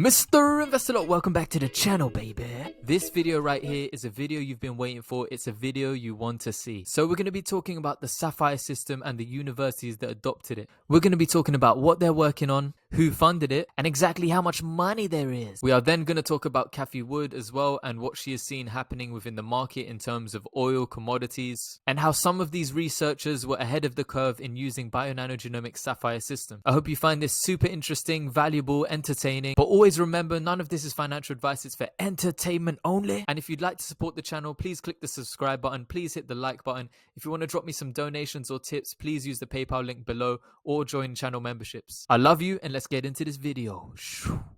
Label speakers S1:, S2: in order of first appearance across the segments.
S1: Mr. Investor, welcome back to the channel, baby. This video right here is a video you've been waiting for. It's a video you want to see. So we're going to be talking about the Sapphire system and the universities that adopted it. We're going to be talking about what they're working on, who funded it, and exactly how much money there is. We are then going to talk about Cathie Wood as well and what she has seen happening within the market in terms of oil, commodities, and how some of these researchers were ahead of the curve in using bionanogenomics Sapphire system. I hope you find this super interesting, valuable, entertaining, but always remember, none of this is financial advice. It's for entertainment only. And if you'd like to support the channel, please click the subscribe button. Please hit the like button. If you want to drop me some donations or tips, please use the PayPal link below or join channel memberships. I love you, and let's get into this video.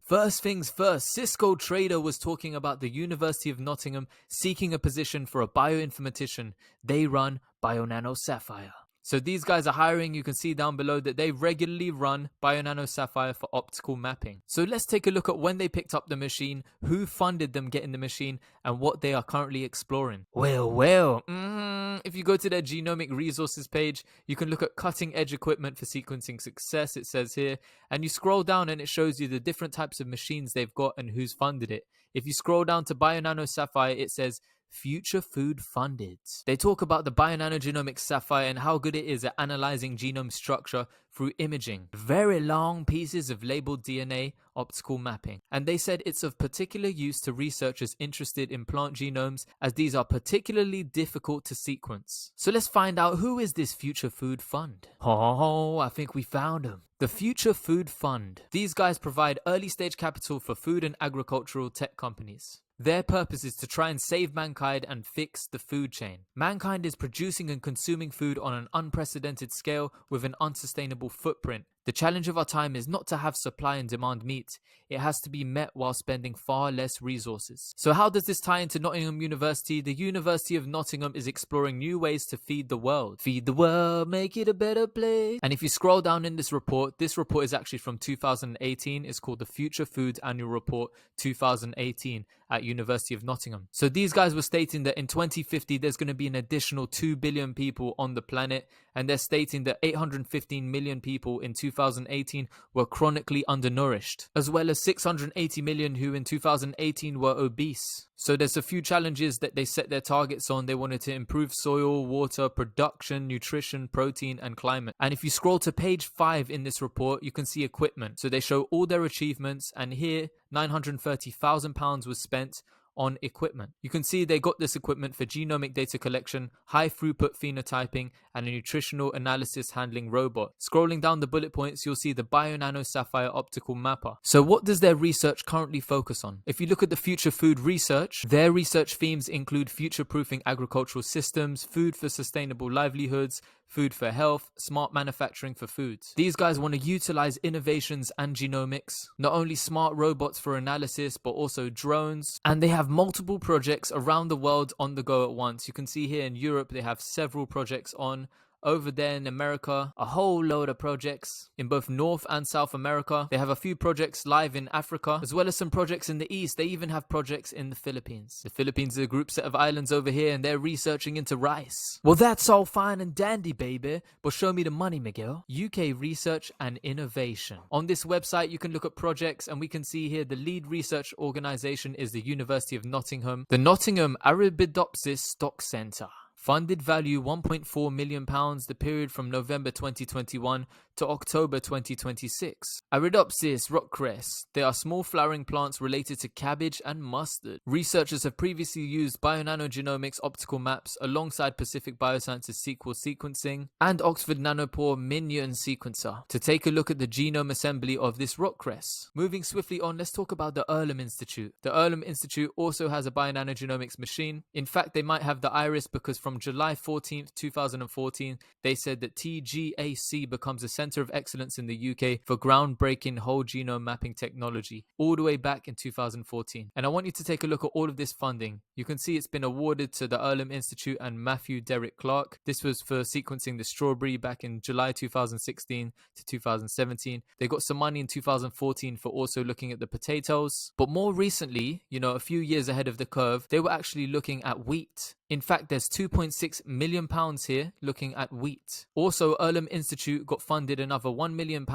S1: First things first, Cisco Trader was talking about the University of Nottingham seeking a position for a bioinformatician. They run bionano Sapphire. So these guys are hiring. You can see down below that they regularly run bionano Sapphire for optical mapping. So let's take a look at when they picked up the machine, who funded them getting the machine, and what they are currently exploring. If you go to their genomic resources page, you can look at cutting edge equipment for sequencing success, it says here, and you scroll down and it shows you the different types of machines they've got and who's funded it. If you scroll down to bionano Sapphire, it says Future Food Funded. They talk about the bionanogenomics Sapphire and how good it is at analyzing genome structure through imaging. Very long pieces of labeled DNA optical mapping. And they said it's of particular use to researchers interested in plant genomes, as these are particularly difficult to sequence. So let's find out, who is this Future Food Fund? Oh, I think we found him. The Future Food Fund. These guys provide early stage capital for food and agricultural tech companies. Their purpose is to try and save mankind and fix the food chain. Mankind is producing and consuming food on an unprecedented scale with an unsustainable footprint. The challenge of our time is not to have supply and demand meet. It has to be met while spending far less resources. So how does this tie into Nottingham University? The University of Nottingham is exploring new ways to feed the world. Feed the world, make it a better place. And if you scroll down in this report is actually from 2018. It's called the Future Food Annual Report 2018 at University of Nottingham. So these guys were stating that in 2050, there's going to be an additional 2 billion people on the planet. And they're stating that 815 million people in 2018 were chronically undernourished, as well as 680 million who in 2018 were obese. So there's a few challenges that they set their targets on. They wanted to improve soil, water, production, nutrition, protein, and climate. And if you scroll to page 5 in this report, you can see equipment. So they show all their achievements, and here £930,000 was spent on equipment. You can see they got this equipment for genomic data collection, high throughput phenotyping, and a nutritional analysis handling robot. Scrolling down the bullet points, you'll see the bionano Sapphire optical mapper. So what does their research currently focus on? If you look at the future food research, their research themes include future-proofing agricultural systems, food for sustainable livelihoods, food for health, smart manufacturing for foods. These guys want to utilize innovations and genomics, not only smart robots for analysis, but also drones. And they have multiple projects around the world on the go at once. You can see here in Europe, they have several projects on. Over there in America, a whole load of projects in both North and South America. They have a few projects live in Africa, as well as some projects in the East. They even have projects in the Philippines. The Philippines is a group set of islands over here, and they're researching into rice. Well, that's all fine and dandy, baby, but show me the money, Miguel. UK Research and Innovation. On this website, you can look at projects, and we can see here the lead research organization is the University of Nottingham, the Nottingham Arabidopsis Stock Centre. Funded value £1.4 million, the period from November 2021 to October 2026. Arabidopsis rockcress. They are small flowering plants related to cabbage and mustard. Researchers have previously used bionanogenomics optical maps alongside Pacific Biosciences SQL sequencing and Oxford Nanopore Minion sequencer to take a look at the genome assembly of this rockcress. Moving swiftly on, let's talk about the Earlham Institute. The Earlham Institute also has a bionanogenomics machine. In fact, they might have the iris, because from July 14th, 2014, they said that TGAC becomes a center of excellence in the UK for groundbreaking whole genome mapping technology, all the way back in 2014. And I want you to take a look at all of this funding. You can see it's been awarded to the Earlham Institute and Matthew Derrick Clark. This was for sequencing the strawberry back in July 2016 to 2017. They got some money in 2014 for also looking at the potatoes. But more recently, a few years ahead of the curve, they were actually looking at wheat. In fact, there's £2.6 million here looking at wheat. Also, Earlham Institute got funded another £1 million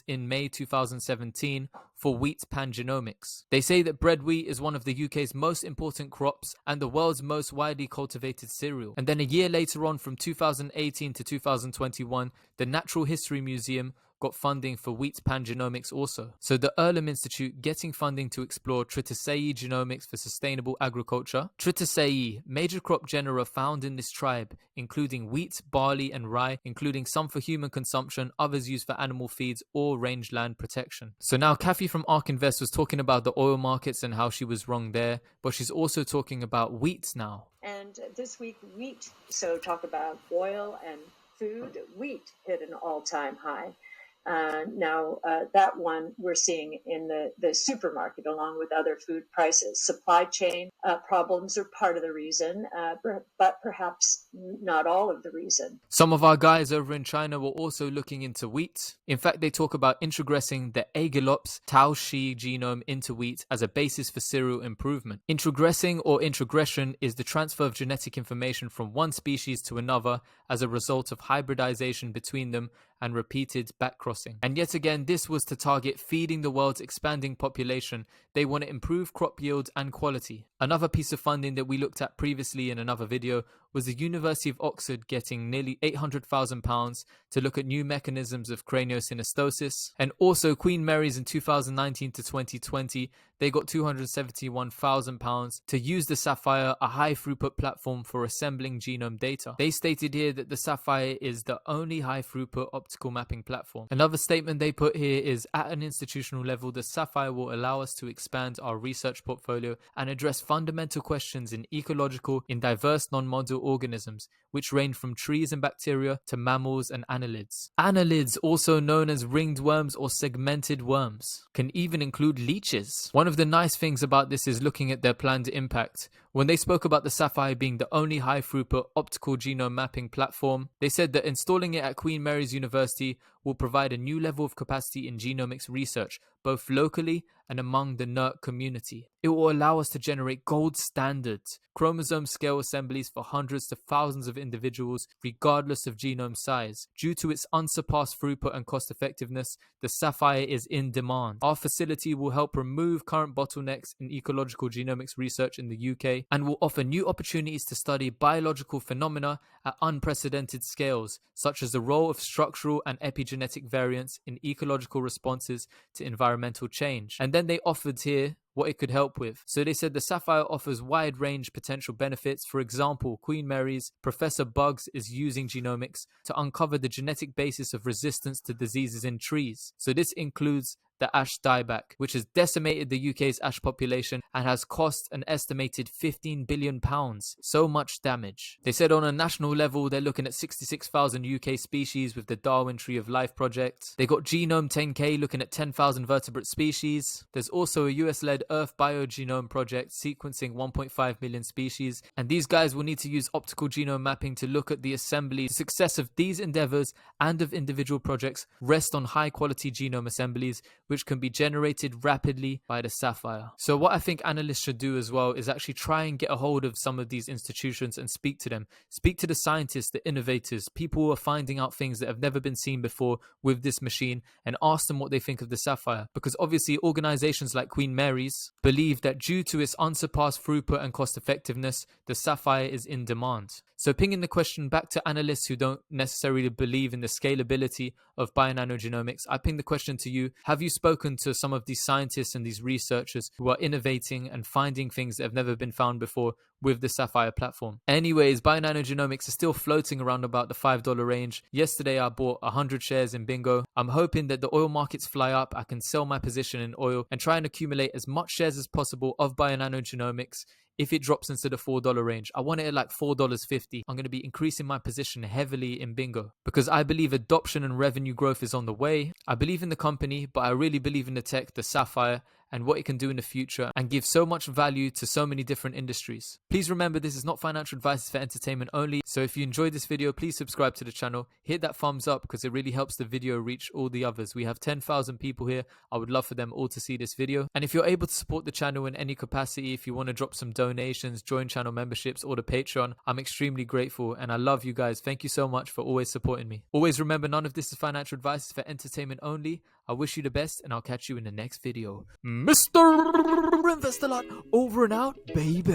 S1: in May 2017 for wheat pangenomics. They say that bread wheat is one of the UK's most important crops and the world's most widely cultivated cereal. And then a year later on, from 2018 to 2021, the Natural History Museum got funding for wheat pangenomics also. So the Earlham Institute getting funding to explore Triticeae genomics for sustainable agriculture. Triticeae, major crop genera found in this tribe, including wheat, barley and rye, including some for human consumption, others used for animal feeds or rangeland protection. So now Kathy from ARK Invest was talking about the oil markets and how she was wrong there, but she's also talking about wheat now.
S2: And this week, wheat. So talk about oil and food. Wheat hit an all-time high. Now, that one we're seeing in the supermarket along with other food prices. Supply chain problems are part of the reason, but perhaps not all of the reason.
S1: Some of our guys over in China were also looking into wheat. In fact, they talk about introgressing the ALOT Tau Shi genome into wheat as a basis for cereal improvement. Introgressing or introgression is the transfer of genetic information from one species to another as a result of hybridization between them and repeated backcrossing. And yet again, this was to target feeding the world's expanding population. They want to improve crop yield and quality. Another piece of funding that we looked at previously in another video was the University of Oxford getting nearly £800,000 to look at new mechanisms of craniosynostosis. And also Queen Mary's in 2019 to 2020, they got £271,000 to use the Sapphire, a high throughput platform for assembling genome data. They stated here that the Sapphire is the only high throughput optical mapping platform. Another statement they put here is, at an institutional level, the Sapphire will allow us to expand our research portfolio and address fundamental questions in ecological, in diverse non-model organisms, which range from trees and bacteria to mammals and annelids. Annelids, also known as ringed worms or segmented worms, can even include leeches. One of the nice things about this is looking at their planned impact. When they spoke about the Sapphire being the only high throughput optical genome mapping platform, they said that installing it at Queen Mary's University will provide a new level of capacity in genomics research, both locally and among the NERD community. It will allow us to generate gold standard chromosome scale assemblies for hundreds to thousands of individuals, regardless of genome size. Due to its unsurpassed throughput and cost effectiveness, the Sapphire is in demand. Our facility will help remove current bottlenecks in ecological genomics research in the UK and will offer new opportunities to study biological phenomena at unprecedented scales, such as the role of structural and epigenetic variants in ecological responses to environmental change. And then they offered here what it could help with. So they said the Sapphire offers wide range potential benefits. For example, Queen Mary's Professor Buggs is using genomics to uncover the genetic basis of resistance to diseases in trees. So this includes the ash dieback, which has decimated the UK's ash population and has cost an estimated £15 billion. So much damage. They said on a national level, they're looking at 66,000 UK species with the Darwin Tree of Life project. They got Genome 10K looking at 10,000 vertebrate species. There's also a US-led Earth Biogenome project sequencing 1.5 million species. And these guys will need to use optical genome mapping to look at the assembly. The success of these endeavors and of individual projects rest on high quality genome assemblies, which can be generated rapidly by the Sapphire. So what I think analysts should do as well is actually try and get a hold of some of these institutions and speak to them. Speak to the scientists, the innovators, people who are finding out things that have never been seen before with this machine, and ask them what they think of the Sapphire. Because obviously organizations like Queen Mary's believe that due to its unsurpassed throughput and cost effectiveness, the Sapphire is in demand. So pinging the question back to analysts who don't necessarily believe in the scalability of bionano genomics, I ping the question to you. Have you spoken to some of these scientists and these researchers who are innovating and finding things that have never been found before with the Sapphire platform? Anyways, bionano genomics is still floating around about the $5 range. Yesterday I bought 100 shares in BNGO. I'm hoping that the oil markets fly up, I can sell my position in oil and try and accumulate as much shares as possible of bionano genomics. If it drops into the $4 range, I want it at like $4.50. I'm going to be increasing my position heavily in BNGO because I believe adoption and revenue growth is on the way. I believe in the company, but I really believe in the tech, the Sapphire, and what it can do in the future and give so much value to so many different industries. Please remember, this is not financial advice, it's for entertainment only. So if you enjoyed this video, please subscribe to the channel, hit that thumbs up because it really helps the video reach all the others. We have 10,000 people here. I would love for them all to see this video. And if you're able to support the channel in any capacity, if you want to drop some donations, join channel memberships or the Patreon, I'm extremely grateful and I love you guys. Thank you so much for always supporting me. Always remember, none of this is financial advice, it's for entertainment only. I wish you the best and I'll catch you in the next video. Mr. Investor Lot, over and out, baby.